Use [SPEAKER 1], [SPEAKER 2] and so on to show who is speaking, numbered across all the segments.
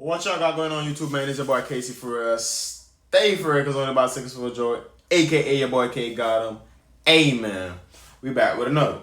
[SPEAKER 1] What y'all got going on YouTube, man? It's your boy Casey for us. Stay for it, cause only about 6 for joy. AKA your boy K got him. Hey man. We back with another.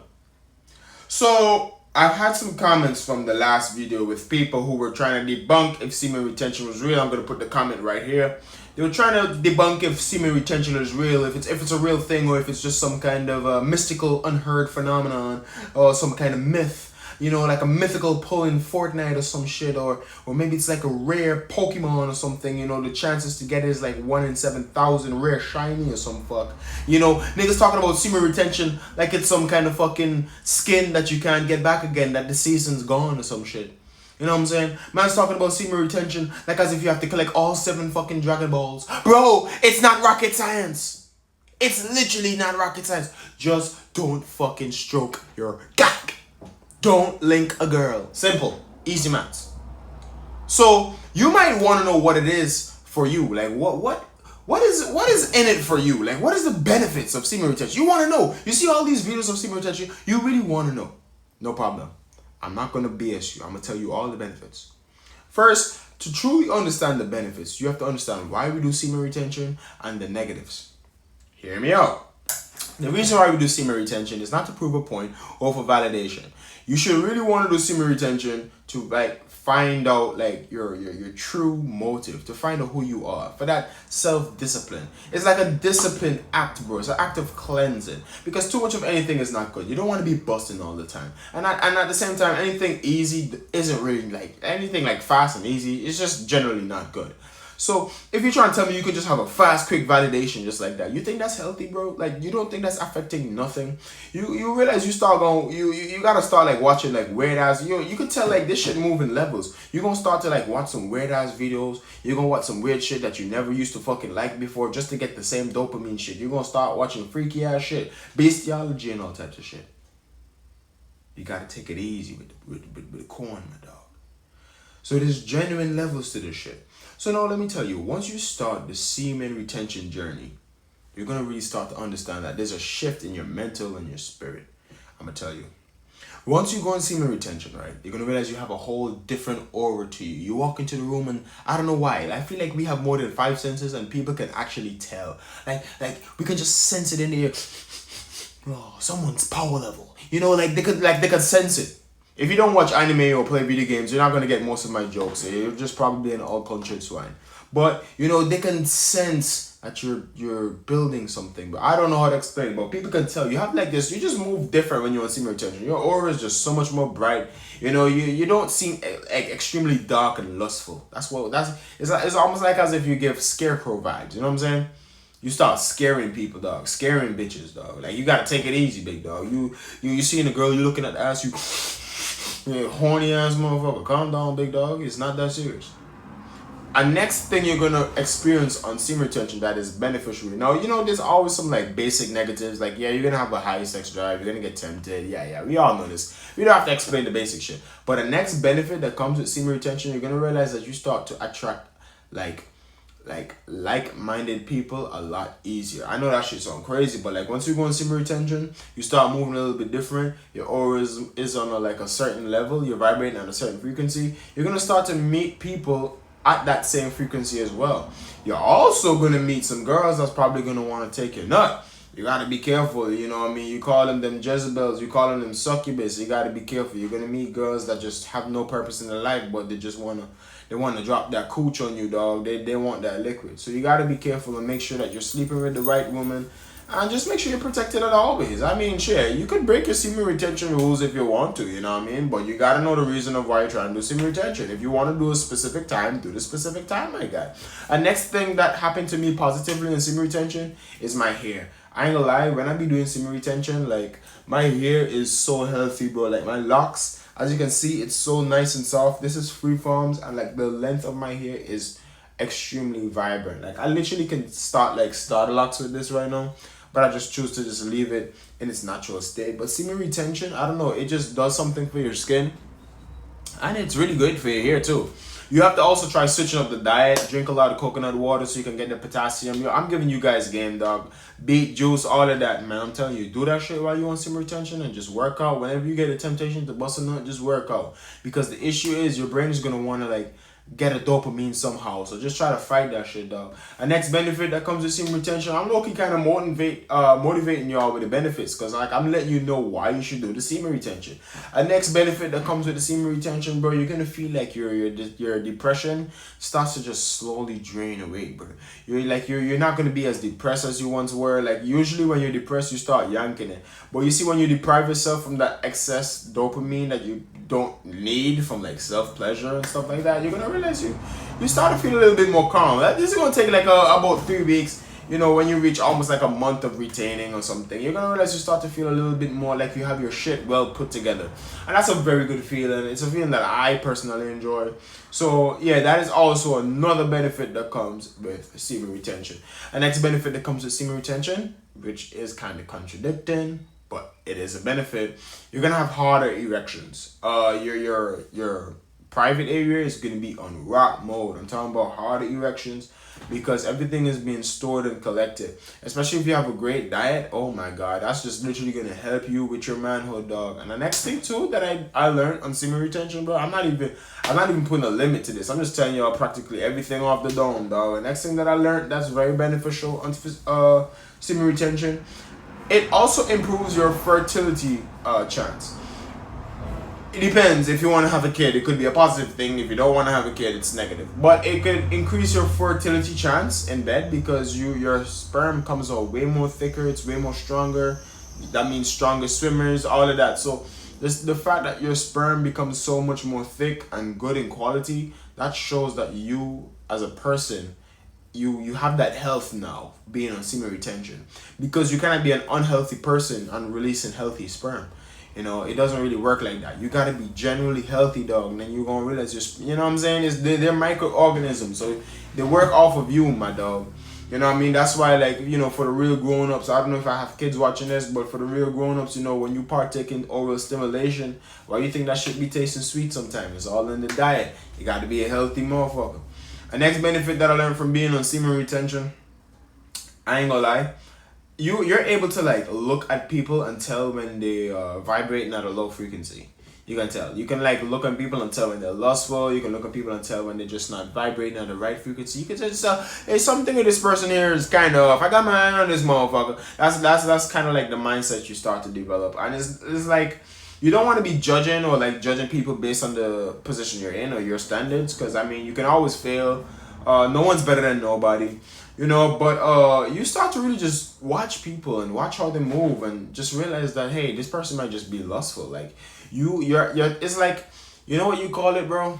[SPEAKER 1] So I've had some comments from the last video with people who were trying to debunk if semen retention was real. I'm gonna put the comment right here. They were trying to debunk if semen retention is real, if it's a real thing, or if it's just some kind of mystical, unheard phenomenon, or some kind of myth. You know, like a mythical pull in Fortnite or some shit, or maybe it's like a rare Pokemon or something. You know, the chances to get it is like 1 in 7,000 rare shiny or some fuck. You know, niggas talking about semen retention like it's some kind of fucking skin that you can't get back again, that the season's gone or some shit. You know what I'm saying? Man's talking about semen retention like as if you have to collect all 7 fucking Dragon Balls. Bro, it's not rocket science. It's literally not rocket science. Just don't fucking stroke your cock. Don't link a girl. Simple. Easy maths. So you might want to know what it is for you. Like what is in it for you? Like what is the benefits of semen retention? You want to know. You see all these videos of semen retention, you really want to know. No problem. I'm not going to BS you. I'm going to tell you all the benefits. First, to truly understand the benefits, you have to understand why we do semen retention and the negatives. Hear me out. The reason why we do semen retention is not to prove a point or for validation. You should really want to do semen retention to like find out like your true motive, to find out who you are, for that self-discipline. It's like a disciplined act, bro. It's an act of cleansing, because too much of anything is not good. You don't want to be busting all the time, and at the same time, anything easy isn't really like anything like fast and easy. It's just generally not good. So if you're trying to tell me you could just have a fast, quick validation just like that, you think that's healthy, bro? Like, you don't think that's affecting nothing? You realize you start going, you gotta start like watching like weird ass, you could tell like this shit move in levels. You're gonna start to like watch some weird ass videos. You're gonna watch some weird shit that you never used to fucking like before just to get the same dopamine shit. You're gonna start watching freaky ass shit, bestiology and all types of shit. You gotta take it easy with the corn, my dog. So there's genuine levels to this shit. So now let me tell you, once you start the semen retention journey, you're going to really start to understand that there's a shift in your mental and your spirit. I'm going to tell you. Once you go on semen retention, right, you're going to realize you have a whole different aura to you. You walk into the room and I don't know why. I feel like we have more than 5 senses and people can actually tell. Like we can just sense it in the air. Oh, someone's power level. You know, they could sense it. If you don't watch anime or play video games, you're not going to get most of my jokes. You're just probably an all-cultured swine. But, you know, they can sense that you're building something. But I don't know how to explain it, but people can tell. You have like this, you just move different when you're on semen retention. Your aura is just so much more bright. You know, you don't seem extremely dark and lustful. It's almost like as if you give scarecrow vibes. You know what I'm saying? You start scaring people, dog. Scaring bitches, dog. Like, you got to take it easy, big dog. You seeing a girl, you looking at the ass, you... Yeah, horny ass motherfucker. Calm down, big dog. It's not that serious. And next thing you're gonna experience on semen retention that is beneficial. Now, you know, there's always some like basic negatives. Like, yeah, you're gonna have a high sex drive. You're gonna get tempted. Yeah. We all know this. We don't have to explain the basic shit. But the next benefit that comes with semen retention, you're gonna realize that you start to attract like-minded people a lot easier. I know that shit sounds crazy, but like once you go on semen retention, you start moving a little bit different. Your aura is on a certain level. You're vibrating at a certain frequency. You're gonna start to meet people at that same frequency as well. You're also gonna meet some girls that's probably gonna want to take your nut. You gotta be careful, you know what I mean? You call them Jezebels, you call them succubus. You gotta be careful. You're gonna meet girls that just have no purpose in their life, but they just wanna drop that cooch on you, dog. They want that liquid. So you gotta be careful and make sure that you're sleeping with the right woman, and just make sure you're protected at always. I mean, shit, you could break your semen retention rules if you want to, you know what I mean? But you gotta know the reason of why you're trying to do semen retention. If you want to do a specific time, do the specific time, my guy. And next thing that happened to me positively in semen retention is my hair. I ain't gonna lie, when I be doing semen retention, like, my hair is so healthy, bro. Like, my locks, as you can see, it's so nice and soft. This is freeforms, and like the length of my hair is extremely vibrant. Like, I literally can start starter locks with this right now, but I just choose to just leave it in its natural state. But semen retention, I don't know, it just does something for your skin, and it's really good for your hair too. You have to also try switching up the diet. Drink a lot of coconut water so you can get the potassium. I'm giving you guys game, dog. Beet juice, all of that, man. I'm telling you, do that shit while you on semen retention and just work out. Whenever you get a temptation to bust a nut, just work out. Because the issue is your brain is going to want to get a dopamine somehow. So just try to fight that shit, dog. A next benefit that comes with semen retention, I'm looking kind of motivating y'all with the benefits, because like I'm letting you know why you should do the semen retention. A next benefit that comes with the semen retention, bro, you're gonna feel like your depression starts to just slowly drain away, bro. You're not gonna be as depressed as you once were. Like usually when you're depressed, you start yanking it, but you see when you deprive yourself from that excess dopamine that you don't need from like self pleasure and stuff like that, you're gonna realize you start to feel a little bit more calm. This is gonna take like about 3 weeks. You know, when you reach almost like a month of retaining or something, you're gonna realize you start to feel a little bit more like you have your shit well put together, and that's a very good feeling. It's a feeling that I personally enjoy. So yeah, that is also another benefit that comes with semen retention. A next benefit that comes with semen retention, which is kind of contradicting, but it is a benefit. You're gonna have harder erections. Your private area is gonna be on rock mode. I'm talking about harder erections because everything is being stored and collected. Especially if you have a great diet. Oh my god, that's just literally gonna help you with your manhood, dog. And the next thing too that I learned on semen retention, bro. I'm not even putting a limit to this. I'm just telling y'all practically everything off the dome, dog. The next thing that I learned that's very beneficial on semen retention, it also improves your fertility chance. It depends. If you want to have a kid, it could be a positive thing. If you don't want to have a kid, it's negative. But it could increase your fertility chance in bed because your sperm comes out way more thicker. It's way more stronger. That means stronger swimmers, all of that. So the fact that your sperm becomes so much more thick and good in quality, that shows that you as a person, you have that health now being on semen retention, because you cannot be an unhealthy person and releasing healthy sperm. You know, it doesn't really work like that. You gotta be generally healthy, dog, and then you're gonna realize you know what I'm saying? They're microorganisms, so they work off of you, my dog. You know what I mean? That's why, like, you know, for the real grown-ups, I don't know if I have kids watching this, but for the real grown-ups, you know, when you partake in oral stimulation, why you think that should be tasting sweet sometimes? It's all in the diet. You gotta be a healthy motherfucker. A next benefit that I learned from being on semen retention, I ain't gonna lie, you're able to like look at people and tell when they vibrating at a low frequency. You can tell. You can like look at people and tell when they're lustful. You can look at people and tell when they're just not vibrating at the right frequency. You can just tell, hey, something with this person here is kind of off. I got my eye on this motherfucker. That's kind of like the mindset you start to develop, and it's like you don't want to be judging or like judging people based on the position you're in or your standards, because I mean you can always fail. No one's better than nobody. You know, but you start to really just watch people and watch how they move and just realize that, hey, this person might just be lustful. Like you're it's like, you know what you call it, bro?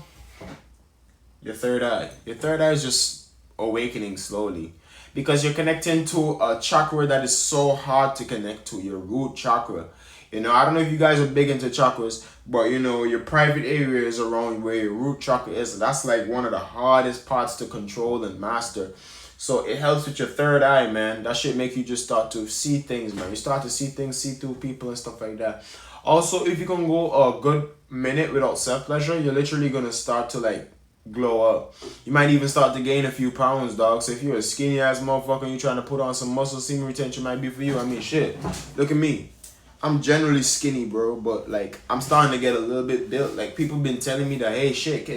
[SPEAKER 1] Your third eye. Your third eye is just awakening slowly, because you're connecting to a chakra that is so hard to connect to, your root chakra. You know, I don't know if you guys are big into chakras, but you know, your private area is around where your root chakra is. And that's like one of the hardest parts to control and master. So it helps with your third eye, man. That shit make you just start to see things, man. You start to see things, see through people and stuff like that. Also, if you can go a good minute without self-pleasure, you're literally going to start to like glow up. You might even start to gain a few pounds, dog. So if you're a skinny ass motherfucker and you're trying to put on some muscle, semen retention might be for you. I mean, shit. Look at me. I'm generally skinny, bro, but like I'm starting to get a little bit built. Like people been telling me that, hey, shit,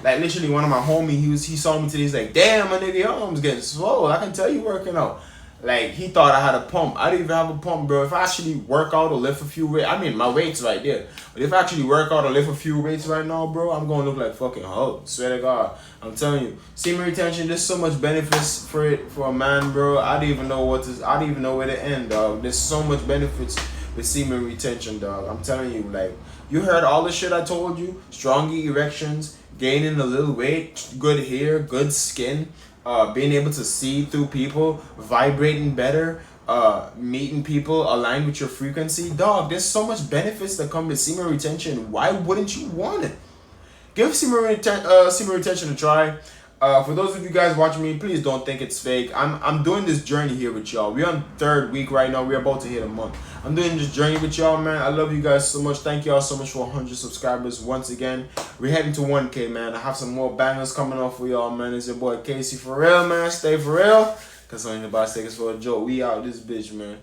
[SPEAKER 1] like literally one of my homies, he saw me today. He's like, damn, my nigga, your arms getting swole. I can tell you working out. Like he thought I had a pump. I didn't even have a pump, bro. If I actually work out or lift a few weights, I mean my weight's right there. But if I actually work out or lift a few weights right now, bro, I'm gonna look like fucking Hulk. Swear to God, I'm telling you, semen retention. There's so much benefits for it for a man, bro. I don't even know where to end, dog. There's so much benefits with semen retention, dog. I'm telling you, like, you heard all the shit I told you. Stronger erections, gaining a little weight, good hair, good skin, being able to see through people, vibrating better, meeting people aligned with your frequency. Dog, there's so much benefits that come with semen retention. Why wouldn't you want it? Give semen retention a try. For those of you guys watching me, please don't think it's fake. I'm doing this journey here with y'all. We're on 3rd week right now. We're about to hit a month. I'm doing this journey with y'all, man. I love you guys so much. Thank y'all so much for 100 subscribers once again. We're heading to 1K, man. I have some more bangers coming up for y'all, man. It's your boy Casey for real, man. Stay for real. Cause only the boss take us for a joke. We out this bitch, man.